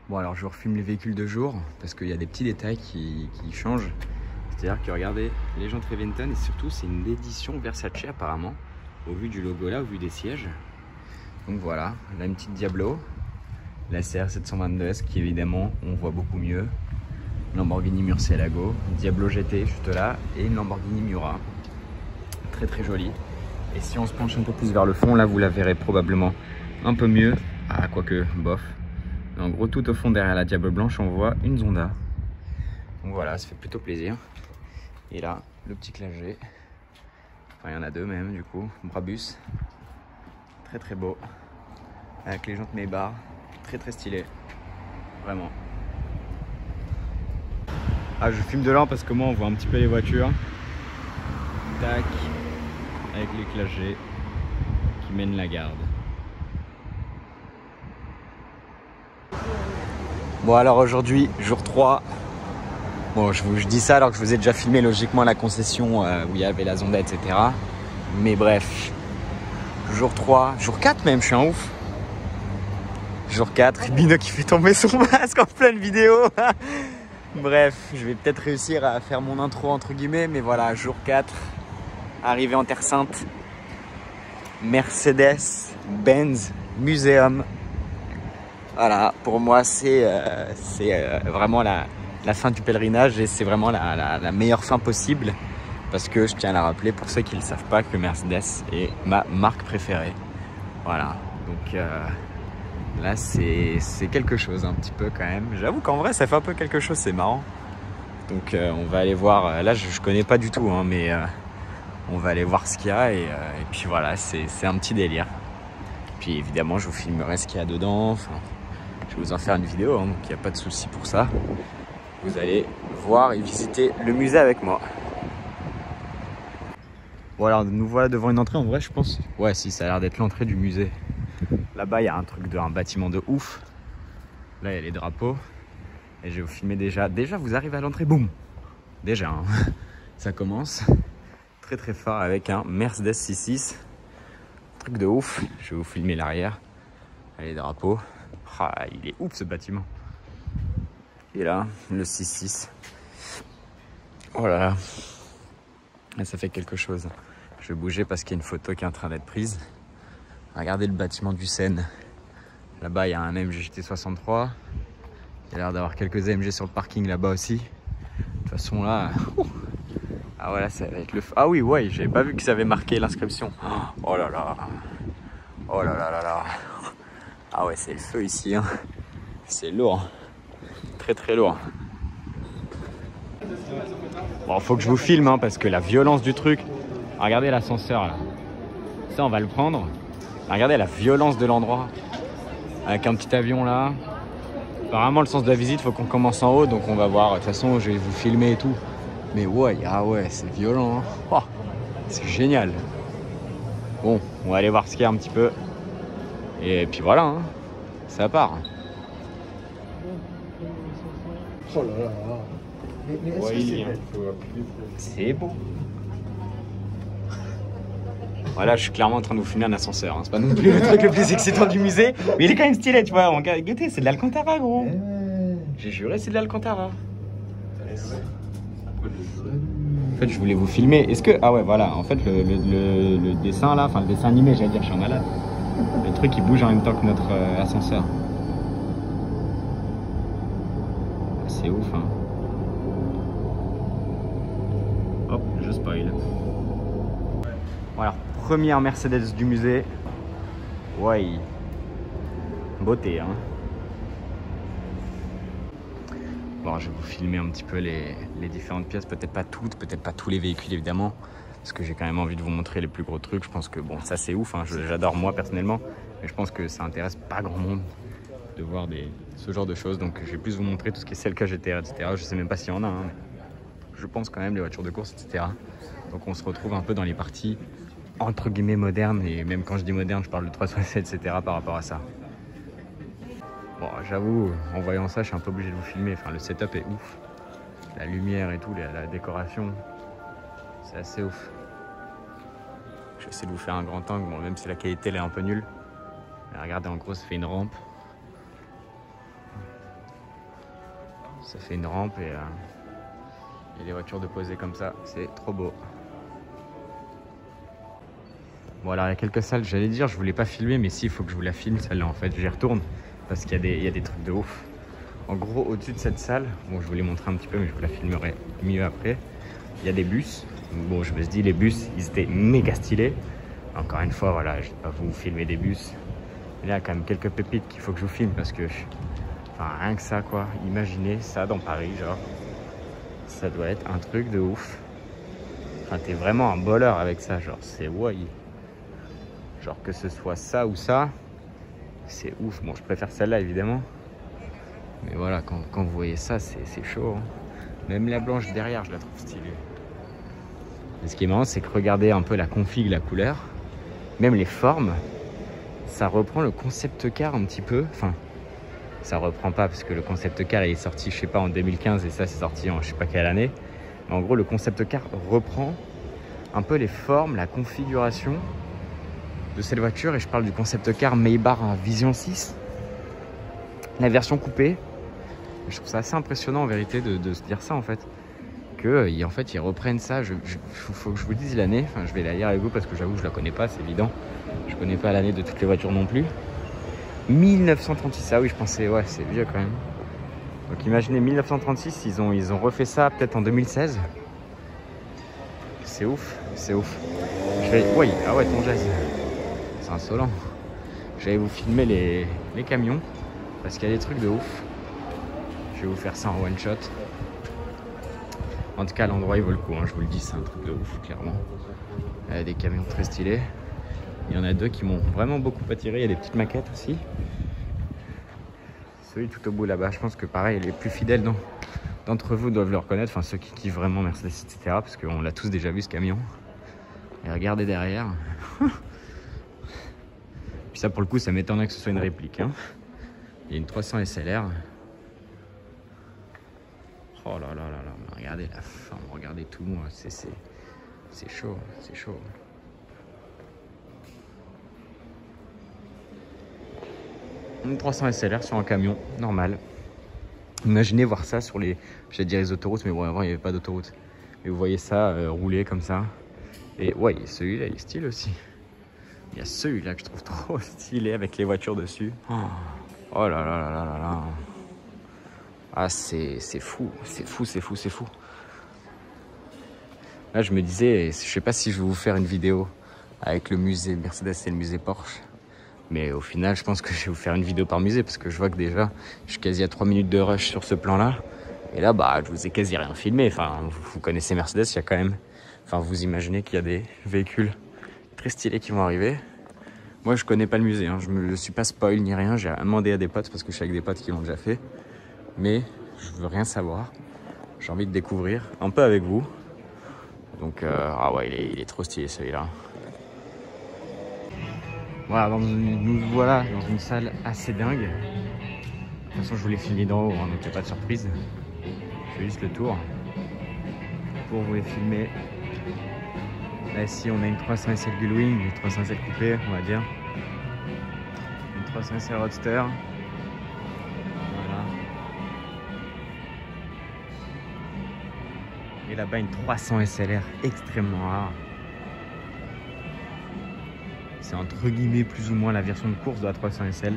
Bon alors je vous refilme les véhicules de jour parce qu'il y a des petits détails qui changent. C'est-à-dire que regardez, les jantes Reventon et surtout c'est une édition Versace apparemment, au vu du logo là, au vu des sièges. Donc voilà, là une petite Diablo, la CR 722S qui évidemment on voit beaucoup mieux. Lamborghini Murcielago, Diablo GT juste là et une Lamborghini Miura. Très très jolie. Et si on se penche un peu plus vers le fond, là vous la verrez probablement un peu mieux. Ah quoique bof. En gros, tout au fond derrière la Diable Blanche, on voit une Zonda. Donc voilà, ça fait plutôt plaisir. Et là, le petit Classe G. Enfin, il y en a deux même, du coup. Brabus. Très très beau. Avec les jantes Maybach. Très très stylé. Vraiment. Ah, je filme de là parce que moi, on voit un petit peu les voitures. Tac. Avec les Classe G qui mènent la garde. Bon alors aujourd'hui, jour 3. Bon, je dis ça alors que je vous ai déjà filmé logiquement la concession où il y avait la Zonda, etc. Mais bref, jour 3, jour 4 même, je suis un ouf. Jour 4, Bino qui fait tomber son masque en pleine vidéo. Bref, je vais peut-être réussir à faire mon intro entre guillemets, mais voilà, jour 4, arrivé en Terre Sainte, Mercedes-Benz Museum. Voilà, pour moi c'est vraiment la fin du pèlerinage et c'est vraiment la meilleure fin possible parce que je tiens à la rappeler pour ceux qui ne le savent pas que Mercedes est ma marque préférée. Voilà, donc là c'est quelque chose un petit peu quand même. J'avoue qu'en vrai ça fait un peu quelque chose, c'est marrant. Donc on va aller voir, là je connais pas du tout hein, mais on va aller voir ce qu'il y a et puis voilà, c'est un petit délire. Puis évidemment je vous filmerai ce qu'il y a dedans. Enfin, je vais vous en faire une vidéo, hein, donc il n'y a pas de souci pour ça. Vous allez voir et visiter le musée avec moi. Bon alors nous voilà devant une entrée, en vrai je pense. Ouais si, ça a l'air d'être l'entrée du musée. Là-bas il y a un bâtiment de ouf. Là il y a les drapeaux. Et je vais vous filmer déjà. Déjà vous arrivez à l'entrée, boum. Déjà, hein. Ça commence très très fort avec un Mercedes 6.6. Truc de ouf. Je vais vous filmer l'arrière. Les drapeaux. Ah, il est ouf ce bâtiment. Et là, le 6.6. Oh là là. Et ça fait quelque chose. Je vais bouger parce qu'il y a une photo qui est en train d'être prise. Regardez le bâtiment du Seine. Là-bas, il y a un AMG GT63. Il y a l'air d'avoir quelques AMG sur le parking là-bas aussi. De toute façon, là... Ah voilà, ça va être le feu. Ah oui, ouais, j'avais pas vu que ça avait marqué l'inscription. Oh là là. Oh là là là là. Ah ouais, c'est le feu ici. Hein. C'est lourd. Très très lourd. Bon, faut que je vous filme hein, parce que la violence du truc. Regardez l'ascenseur là. Ça, on va le prendre. Regardez la violence de l'endroit. Avec un petit avion là. Apparemment, le sens de la visite, faut qu'on commence en haut. Donc on va voir. De toute façon, je vais vous filmer et tout. Mais ouais, ah ouais, c'est violent. Hein. Oh, c'est génial. Bon, on va aller voir ce qu'il y a un petit peu. Et puis voilà, hein. Ça part. Oh là là. Mais est-ce que c'est beau. Voilà, je suis clairement en train de vous filmer un ascenseur. Hein. C'est pas non plus le truc le plus excitant du musée. Mais il est quand même stylé, tu vois. Regardez, c'est de l'Alcantara, gros. J'ai juré, c'est de l'Alcantara. En fait, je voulais vous filmer. Est-ce que... Ah ouais, voilà. En fait, le dessin, là, enfin, le dessin animé, j'allais dire, je suis un malade. Le truc, il bouge en même temps que notre ascenseur. C'est ouf, hein. Hop, je spoil. Voilà, première Mercedes du musée. Ouais. Beauté, hein. Bon, je vais vous filmer un petit peu les différentes pièces. Peut-être pas toutes, peut-être pas tous les véhicules, évidemment. Parce que j'ai quand même envie de vous montrer les plus gros trucs. Je pense que, bon, ça c'est ouf. Hein. J'adore moi, personnellement. Mais je pense que ça intéresse pas grand monde de voir ce genre de choses. Donc, je vais plus vous montrer tout ce qui est CLK GTR, etc. Je sais même pas s'il y en a. Hein. Je pense quand même les voitures de course, etc. Donc, on se retrouve un peu dans les parties entre guillemets modernes. Et même quand je dis moderne, je parle de 367, etc. par rapport à ça. Bon, j'avoue, en voyant ça, je suis un peu obligé de vous filmer. Enfin, le setup est ouf. La lumière et tout, la décoration, c'est assez ouf. Je vais essayer de vous faire un grand angle, bon, même si la qualité elle est un peu nulle. Mais regardez, en gros, ça fait une rampe. Ça fait une rampe et les voitures de poser comme ça, c'est trop beau. Bon alors il y a quelques salles, j'allais dire je voulais pas filmer, mais si, il faut que je vous la filme celle-là en fait, j'y retourne parce qu'il y a des trucs de ouf. En gros, au-dessus de cette salle, bon je vous l'ai montré un petit peu mais je vous la filmerai mieux après, il y a des bus. Bon je me suis dit les bus, ils étaient méga stylés. Encore une fois, voilà, je vais pas vous filmer des bus. Mais là il y a quand même quelques pépites qu'il faut que je vous filme parce que, enfin rien que ça quoi, imaginez ça dans Paris genre. Ça doit être un truc de ouf. Enfin, t'es vraiment un boleur avec ça, genre, c'est why. Genre, que ce soit ça ou ça, c'est ouf. Bon, je préfère celle-là, évidemment. Mais voilà, quand vous voyez ça, c'est chaud. Hein. Même la blanche derrière, je la trouve stylée. Et ce qui est marrant, c'est que regardez un peu la config, la couleur, même les formes, ça reprend le concept car un petit peu. Enfin, ça reprend pas parce que le concept car il est sorti je sais pas en 2015 et ça c'est sorti en je sais pas quelle année, mais en gros le concept car reprend un peu les formes, la configuration de cette voiture et je parle du concept car Maybach Vision 6, la version coupée. Je trouve ça assez impressionnant en vérité de se dire ça en fait, que en fait ils reprennent ça. Faut que je vous dise l'année, enfin je vais la lire avec vous parce que j'avoue que je la connais pas, c'est évident, je connais pas l'année de toutes les voitures non plus. 1936, ah oui je pensais, ouais c'est vieux quand même. Donc imaginez 1936, ils ont refait ça peut-être en 2016. C'est ouf, c'est ouf. Oui, ah ouais ton geste, c'est insolent. Je vais vous filmer les camions, parce qu'il y a des trucs de ouf. Je vais vous faire ça en one shot. En tout cas l'endroit il vaut le coup, hein, je vous le dis, c'est un truc de ouf clairement. Il y a des camions très stylés. Il y en a deux qui m'ont vraiment beaucoup attiré, il y a des petites maquettes aussi. Celui tout au bout là-bas, je pense que pareil, les plus fidèles d'entre vous doivent le reconnaître, enfin ceux qui kiffent vraiment Mercedes, etc. Parce qu'on l'a tous déjà vu ce camion. Et regardez derrière. Puis ça pour le coup, ça m'étonnerait que ce soit une réplique. Hein. Il y a une 300 SLR. Oh là là là là, regardez la forme, regardez tout, c'est chaud, c'est chaud. Une 300 SLR sur un camion, normal. Imaginez voir ça sur j'allais dire les autoroutes, mais bon, avant il n'y avait pas d'autoroute. Et vous voyez ça rouler comme ça. Et ouais, celui-là, il est stylé aussi. Il y a celui-là que je trouve trop stylé avec les voitures dessus. Oh là là là là là là. Ah, c'est fou, c'est fou, c'est fou, c'est fou. Là, je me disais, je sais pas si je vais vous faire une vidéo avec le musée Mercedes et le musée Porsche. Mais au final, je pense que je vais vous faire une vidéo par musée parce que je vois que déjà, je suis quasi à 3 minutes de rush sur ce plan-là. Et là, bah, je vous ai quasi rien filmé. Enfin, vous connaissez Mercedes, il y a quand même... Enfin, vous imaginez qu'il y a des véhicules très stylés qui vont arriver. Moi, je connais pas le musée. Hein. Je me suis pas spoil ni rien. J'ai demandé à des potes parce que je suis avec des potes qui l'ont déjà fait. Mais je veux rien savoir. J'ai envie de découvrir un peu avec vous. Donc, ah ouais, il est trop stylé celui-là. Voilà, nous voilà dans une salle assez dingue. De toute façon, je vous l'ai filmé d'en haut, hein, donc il n'y a pas de surprise. Je fais juste le tour pour vous les filmer. Là, ici, on a une 300 SL Gullwing, une 300 SL coupée, on va dire. Une 300 SL Roadster. Voilà. Et là-bas, une 300 SLR extrêmement rare. C'est entre guillemets plus ou moins la version de course de la 300 SL.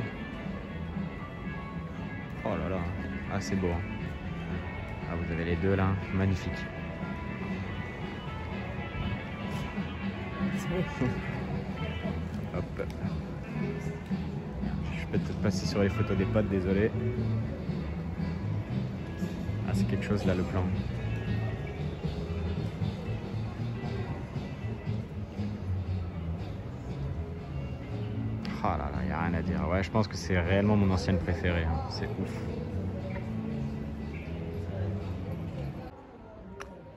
Oh là là, ah c'est beau. Ah, vous avez les deux là, magnifique. Hop. Je peux peut-être passer sur les photos des potes, désolé. Ah, c'est quelque chose là le plan. Oh là là, il n'y a rien à dire. Ouais, je pense que c'est réellement mon ancienne préférée. Hein. C'est ouf.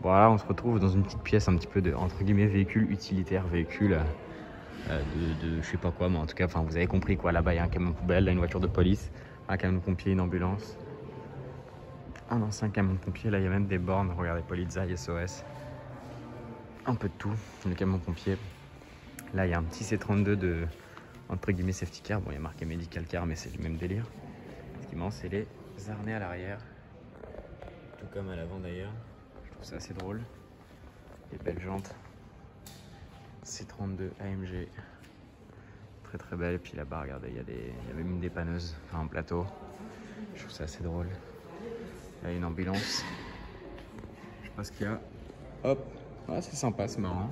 Voilà, on se retrouve dans une petite pièce un petit peu de, entre guillemets, véhicule utilitaire, véhicule de je sais pas quoi, mais en tout cas, enfin, vous avez compris quoi. Là-bas, il y a un camion poubelle, là, une voiture de police, un camion de pompier, une ambulance, un ancien camion de pompier. Là, il y a même des bornes. Regardez, Polizei, SOS. Un peu de tout. Le camion de pompier. Là, il y a un petit C32 de, entre guillemets, safety car. Bon, il y a marqué medical car, mais c'est du même délire. Ce qui est marrant, c'est les harnais à l'arrière. tout comme à l'avant d'ailleurs. Je trouve ça assez drôle. Les belles jantes. C32 AMG. Très très belle. Et puis là-bas, regardez, il y a même une dépanneuse, enfin un plateau. Je trouve ça assez drôle. Il y a une ambulance. Je sais pas ce qu'il y a. Hop. Ah, c'est sympa, c'est marrant.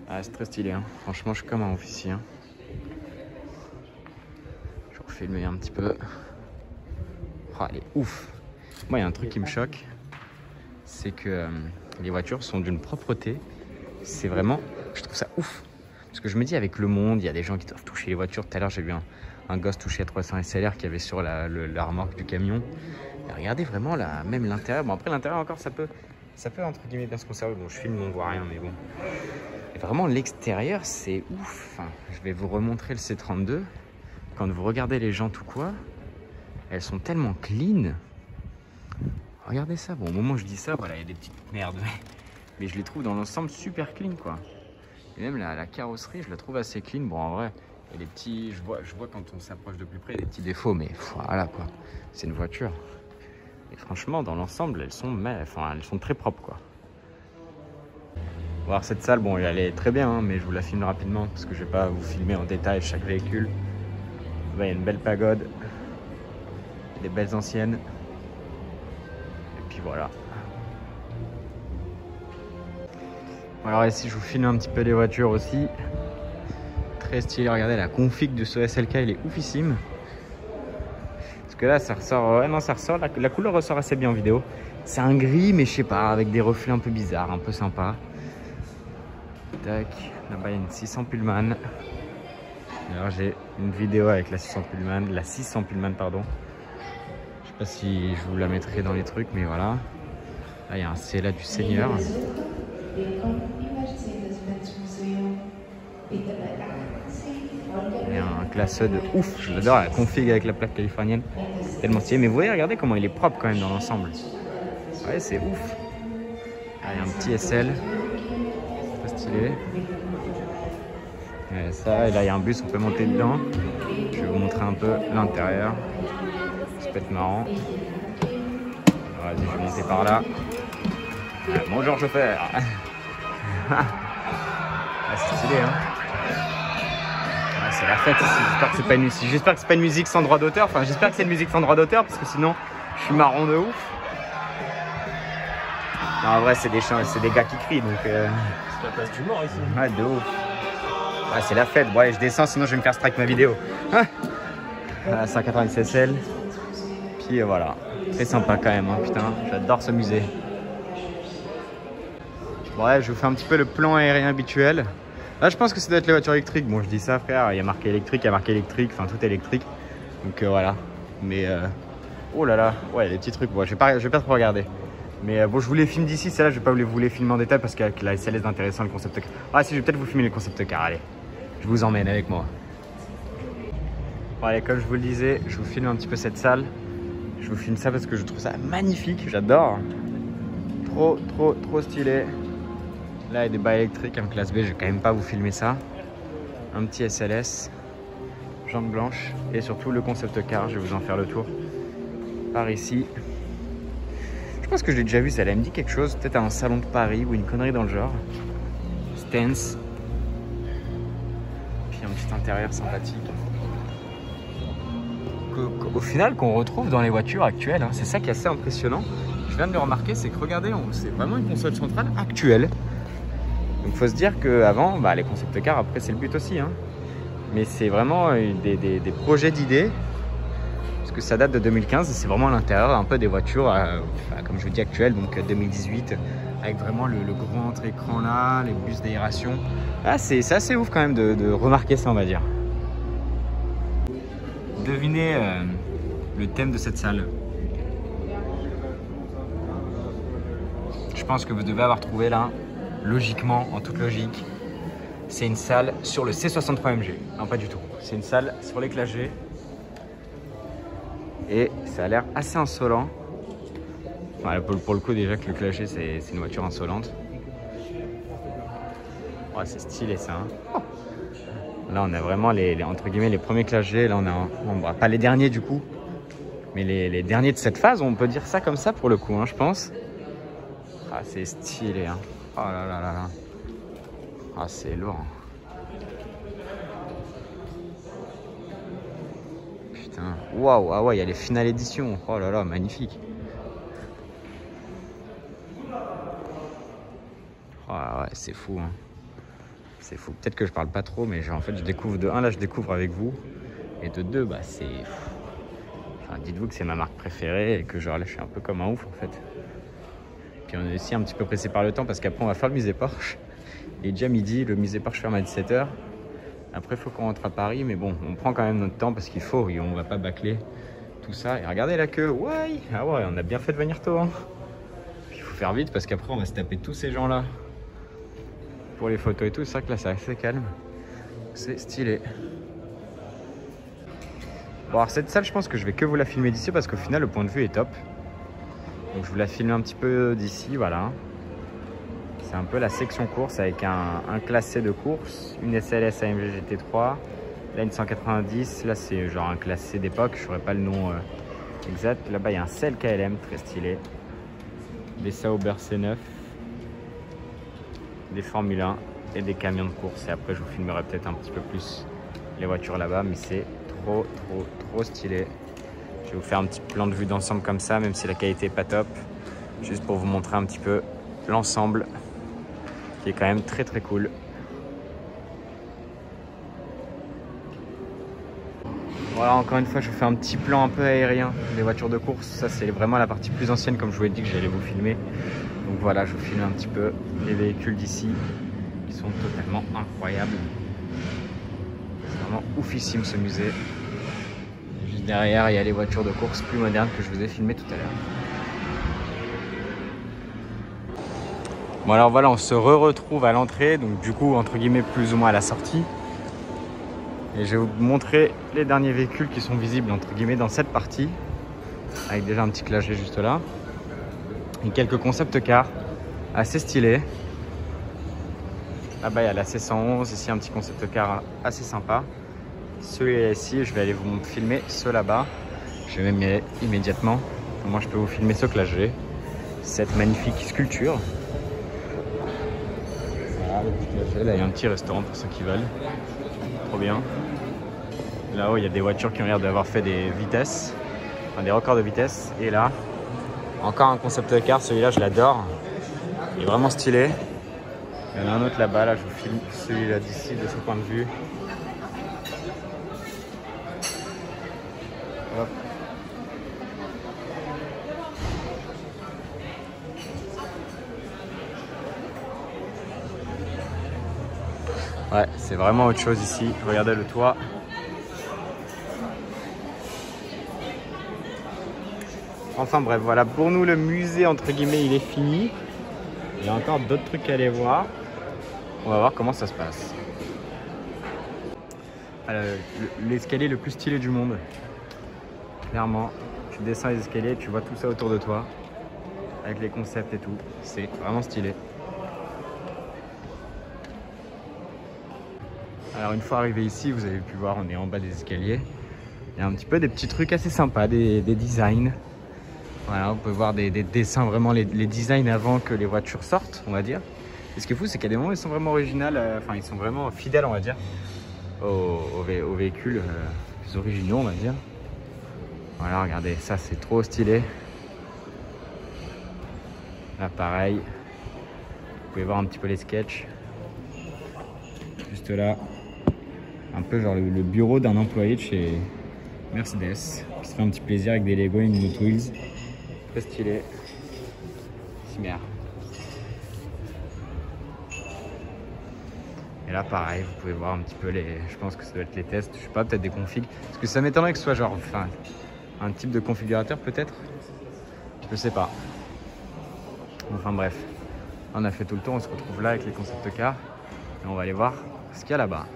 Ah, c'est très stylé, hein. Franchement, je suis comme un officier. Hein. Je vais refilmer un petit peu. Oh, elle est ouf. Moi, il y a un truc qui me choque. C'est que les voitures sont d'une propreté. C'est vraiment... Je trouve ça ouf. Parce que je me dis, avec le monde, il y a des gens qui doivent toucher les voitures. Tout à l'heure, j'ai vu un gosse toucher à 300 SLR qui avait sur la remorque du camion. Et regardez vraiment là, même l'intérieur. Bon, après, l'intérieur encore, ça peut entre guillemets bien se conserver. Bon, je filme, on voit rien, mais bon. Et vraiment, l'extérieur, c'est ouf. Enfin, je vais vous remontrer le C32. Quand vous regardez les jantes ou quoi, elles sont tellement clean. Regardez ça. Bon, au moment où je dis ça, voilà, il y a des petites merdes. Mais je les trouve dans l'ensemble super clean, quoi. Et même la carrosserie, je la trouve assez clean. Bon, en vrai, il y a des petits... Je vois quand on s'approche de plus près, des petits défauts. Mais voilà, quoi. C'est une voiture. Et franchement, dans l'ensemble, elles sont très propres, quoi. Alors cette salle, bon, elle est très bien, hein, mais je vous la filme rapidement parce que je vais pas vous filmer en détail chaque véhicule. Il y a une belle pagode, des belles anciennes, et puis voilà. Alors ici, je vous filme un petit peu les voitures aussi. Très stylé, regardez la config de ce SLK, il est oufissime. Parce que là, ça ressort, ouais, non, ça ressort, la couleur ressort assez bien en vidéo. C'est un gris, mais je sais pas, avec des reflets un peu bizarres, un peu sympa. Tac, là-bas il y a une 600 Pullman. Alors j'ai une vidéo avec la 600 Pullman, pardon. Je sais pas si je vous la mettrai dans les trucs, mais voilà. Là il y a un CLA du Seigneur. Et un classeux de ouf, je l'adore, la config avec la plaque californienne. Tellement stylé, mais vous voyez, regardez comment il est propre quand même dans l'ensemble. Ouais, c'est ouf. Là il y a un petit SL. Stylé. Et ça, et là il y a un bus, on peut monter dedans. Je vais vous montrer un peu l'intérieur. Ça peut être marrant. Vas-y, je vais monter par là. Bonjour chauffeur. Ah, c'est stylé, hein. Ah, c'est la fête ici. J'espère que c'est pas une musique sans droit d'auteur. Enfin, j'espère que c'est une musique sans droit d'auteur parce que sinon, je suis marrant de ouf. Non, en vrai, c'est des gars qui crient, donc... C'est la place du mort ici. Ouais, de ouf. Ouais, c'est la fête. Bon, allez, je descends, sinon je vais me faire strike ma vidéo. Ah, 190 SL. Puis voilà. Très sympa quand même, hein, putain. J'adore ce musée. Bon, ouais, je vous fais un petit peu le plan aérien habituel. Là, je pense que ça doit être les voitures électriques. Bon, je dis ça, frère. Il y a marqué électrique, enfin, tout est électrique. Donc voilà. Mais, oh là là. Ouais, les petits trucs. Bon, je vais pas trop regarder. Mais bon, je vous les filme d'ici, celle-là, je vais pas vous les filmer en détail parce qu'avec la SLS d'intéressant, le concept car. Ah si, je vais peut-être vous filmer le concept car, allez. Je vous emmène avec moi. Bon, allez, comme je vous le disais, je vous filme un petit peu cette salle. Je vous filme ça parce que je trouve ça magnifique, j'adore. Trop stylé. Là, il y a des bas électriques en classe B, je vais quand même pas vous filmer ça. Un petit SLS, jantes blanches et surtout le concept car, je vais vous en faire le tour. Par ici. Je pense que je l'ai déjà vu, ça me dit quelque chose, peut-être à un salon de Paris ou une connerie dans le genre. Stance. Puis un petit intérieur sympathique. Au final, qu'on retrouve dans les voitures actuelles, hein. C'est ça qui est assez impressionnant. Je viens de le remarquer, c'est que regardez, c'est vraiment une console centrale actuelle. Donc il faut se dire qu'avant, bah, les concept cars, après c'est le but aussi. Hein. Mais c'est vraiment des projets d'idées. Parce que ça date de 2015 et c'est vraiment à l'intérieur un peu des voitures, comme je vous dis, actuelles, donc 2018, avec vraiment le grand écran là, les bus d'aération. Ah, c'est assez ouf quand même de remarquer ça, on va dire. Devinez le thème de cette salle. Je pense que vous devez avoir trouvé là, logiquement, en toute logique. C'est une salle sur le C63 MG. Non, pas du tout. C'est une salle sur les Classe G. Et ça a l'air assez insolent. Ouais, pour le coup, déjà que le Classe G, c'est une voiture insolente. Ouais, c'est stylé ça. Hein. Là, on a vraiment entre guillemets les premiers Classe G. Là, on a pas les derniers du coup. Mais les derniers de cette phase, on peut dire ça comme ça pour le coup, hein, je pense. Ah, c'est stylé, hein. Oh là là là là. Ah, c'est lourd. Putain. Waouh, ah ouais, il y a les finales éditions. Oh là là, magnifique. Oh ouais, c'est fou, hein. C'est fou. Peut-être que je parle pas trop, mais genre, en fait, je découvre de 1, là, je découvre avec vous. Et de 2, bah, c'est... Enfin, dites-vous que c'est ma marque préférée et que genre là, je suis un peu comme un ouf, en fait. Puis on est aussi un petit peu pressé par le temps parce qu'après, on va faire le musée Porsche. Il est déjà midi, le musée Porsche ferme à 17 h. Après, il faut qu'on rentre à Paris, mais bon, on prend quand même notre temps parce qu'il faut et on va pas bâcler tout ça. Et regardez la queue, ouais, ah ouais, on a bien fait de venir tôt, hein. Puis il faut faire vite parce qu'après, on va se taper tous ces gens-là. Pour les photos et tout, c'est vrai que là c'est assez calme, c'est stylé. Bon, alors cette salle, je pense que je vais que vous la filmer d'ici parce qu'au final le point de vue est top. Donc je vous la filme un petit peu d'ici, voilà. C'est un peu la section course avec un classé de course, une SLS AMG GT3, là une 190, là c'est genre un classé d'époque, je ne saurais pas le nom exact. Là-bas il y a un Cell KLM très stylé, des Sauber C9, des Formule 1 et des camions de course. Et après je vous filmerai peut-être un petit peu plus les voitures là-bas, mais c'est trop stylé. Je vais vous faire un petit plan de vue d'ensemble comme ça, même si la qualité est pas top, juste pour vous montrer un petit peu l'ensemble qui est quand même très cool. Voilà, encore une fois je vous fais un petit plan un peu aérien des voitures de course. Ça c'est vraiment la partie plus ancienne, comme je vous ai dit que j'allais vous filmer. Donc voilà, je vous filme un petit peu les véhicules d'ici qui sont totalement incroyables. C'est vraiment oufissime ce musée. Et juste derrière, il y a les voitures de course plus modernes que je vous ai filmées tout à l'heure. Bon alors voilà, on se retrouve à l'entrée, donc du coup entre guillemets plus ou moins à la sortie. Et je vais vous montrer les derniers véhicules qui sont visibles entre guillemets dans cette partie. Avec déjà un petit clagé juste là. Et quelques concept cars assez stylés. Là-bas il y a la C111, ici un petit concept car assez sympa. Celui-là ici, je vais aller vous filmer ceux là-bas. Je vais même y aller immédiatement. Moi je peux vous filmer ce clagé. Cette magnifique sculpture. Voilà le petit clagé, là il y a un petit restaurant pour ceux qui veulent. Trop bien. Là-haut il y a des voitures qui ont l'air d'avoir fait des vitesses. Enfin, des records de vitesse. Et là, encore un concept car, celui-là je l'adore. Il est vraiment stylé. Il y en a un autre là-bas, là je vous filme celui-là d'ici, de ce point de vue. Hop. Ouais, c'est vraiment autre chose ici. Regardez le toit. Enfin bref, voilà, pour nous le musée entre guillemets il est fini. Il y a encore d'autres trucs à aller voir. On va voir comment ça se passe. L'escalier le plus stylé du monde. Clairement, tu descends les escaliers, tu vois tout ça autour de toi. Avec les concepts et tout. C'est vraiment stylé. Alors une fois arrivé ici, vous avez pu voir, on est en bas des escaliers. Il y a un petit peu des petits trucs assez sympas, des designs. Voilà, vous pouvez voir des dessins, vraiment les designs avant que les voitures sortent, on va dire. Et ce qui est fou, c'est qu'il y a des moments où ils sont vraiment originaux, enfin ils sont vraiment fidèles, on va dire, aux véhicules plus originaux, on va dire. Voilà, regardez, ça c'est trop stylé. Là pareil, vous pouvez voir un petit peu les sketchs. Juste là, un peu genre le bureau d'un employé de chez Mercedes, qui se fait un petit plaisir avec des Lego et une Hot Wheels. Très stylé. Cimer. Et là pareil, vous pouvez voir un petit peu je pense que ça doit être les tests, je sais pas, peut-être des configs. Parce que ça m'étonnerait que ce soit genre enfin, un type de configurateur peut-être. Je sais pas. Enfin bref. On a fait tout le tour, on se retrouve là avec les concept cars. Et on va aller voir ce qu'il y a là-bas.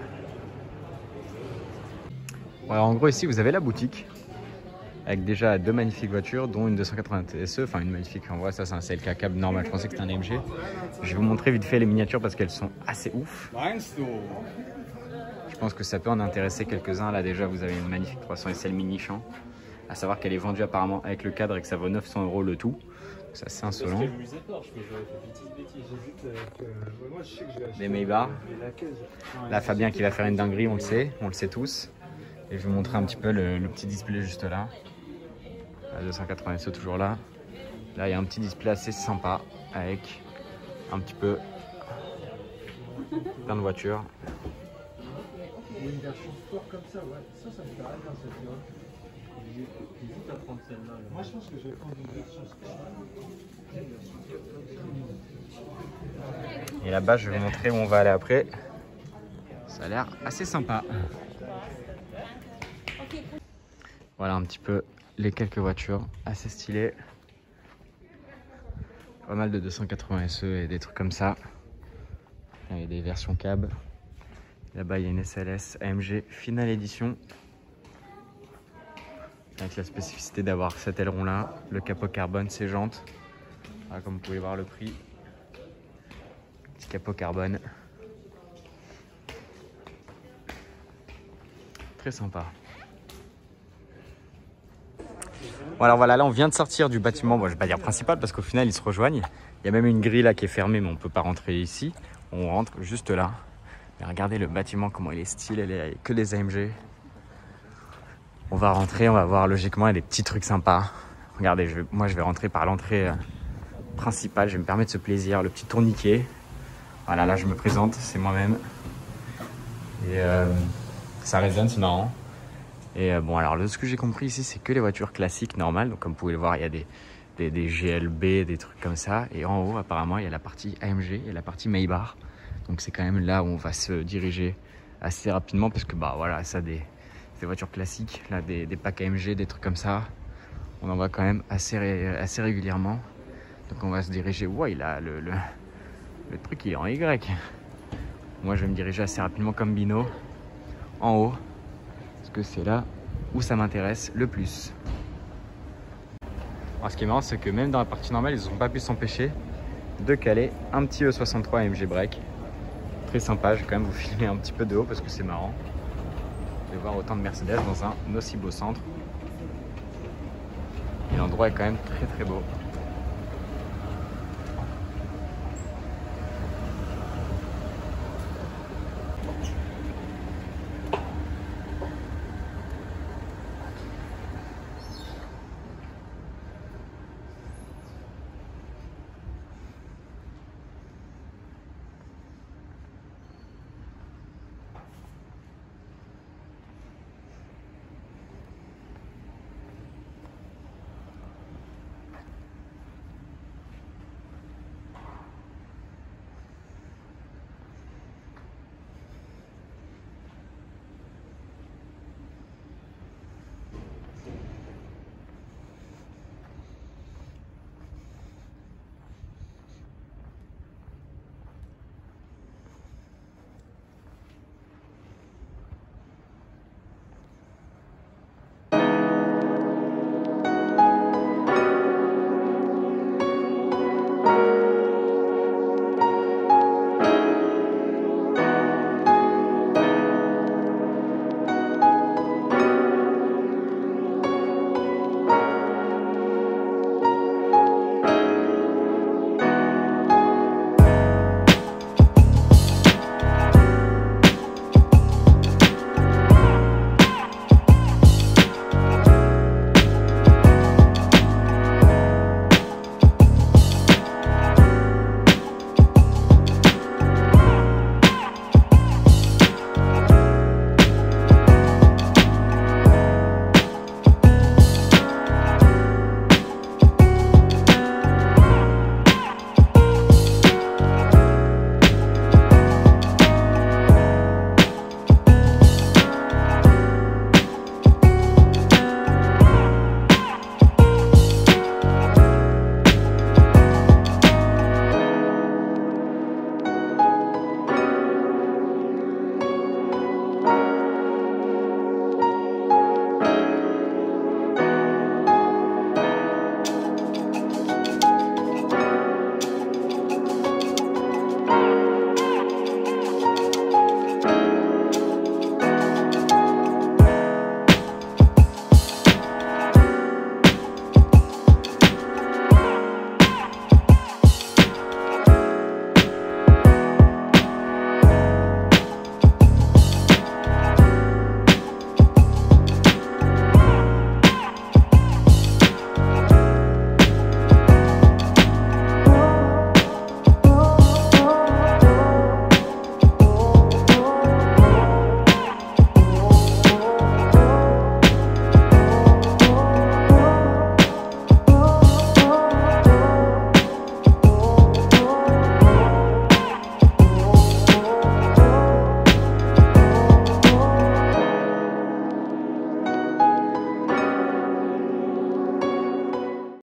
Bon, alors en gros ici vous avez la boutique. Avec déjà 2 magnifiques voitures, dont une 280 TSE, enfin une magnifique, en vrai ça c'est un CLK cab normal, je pensais que c'était un AMG. Je vais vous montrer vite fait les miniatures parce qu'elles sont assez ouf. Je pense que ça peut en intéresser quelques-uns, là déjà vous avez une magnifique 300 SL mini champ, À savoir qu'elle est vendue apparemment avec le cadre et que ça vaut 900 € le tout. C'est assez insolent. Des Maybach. Là, Fabien qui va faire une dinguerie, on le sait tous. Et je vais vous montrer un petit peu le petit display juste là. La 280 SE toujours là. Là, il y a un petit display assez sympa avec un petit peu plein de voitures. Une version sport comme ça, ouais. Ça me paraît bien, cette fois. J'hésite à prendre celle-là. Moi, je pense que je vais prendre une version sport. Et là-bas, je vais vous montrer où on va aller après. Ça a l'air assez sympa. Voilà un petit peu les quelques voitures assez stylées. Pas mal de 280 SE et des trucs comme ça. Il y a des versions cab. Là-bas, il y a une SLS AMG Finale Edition. Avec la spécificité d'avoir cet aileron là, le capot carbone, ses jantes. Voilà, comme vous pouvez voir le prix. Petit capot carbone. Très sympa. Bon alors voilà, là on vient de sortir du bâtiment, bon, je vais pas dire principal parce qu'au final ils se rejoignent. Il y a même une grille là qui est fermée mais on peut pas rentrer ici. On rentre juste là. Mais regardez le bâtiment, comment il est stylé, il y a que des AMG. On va rentrer, on va voir logiquement, il y a des petits trucs sympas. Regardez, moi je vais rentrer par l'entrée principale, je vais me permettre ce plaisir, le petit tourniquet. Voilà, là je me présente, c'est moi-même. Et ça résonne, c'est marrant. Et bon, alors de ce que j'ai compris ici, c'est que les voitures classiques normales. Donc comme vous pouvez le voir, il y a des GLB, des trucs comme ça. Et en haut, apparemment, il y a la partie AMG et la partie Maybach. Donc c'est quand même là où on va se diriger assez rapidement parce que bah voilà, ça des voitures classiques, là des packs AMG, des trucs comme ça, on en voit quand même assez régulièrement. Donc on va se diriger. Ouais, il a le truc, il est en Y. Moi je vais me diriger assez rapidement comme Bino en haut parce que c'est là où ça m'intéresse le plus. Alors ce qui est marrant, c'est que même dans la partie normale, ils n'ont pas pu s'empêcher de caler un petit E63 AMG Break. Très sympa, je vais quand même vous filmer un petit peu de haut parce que c'est marrant de voir autant de Mercedes dans un aussi beau centre. Et l'endroit est quand même très très beau.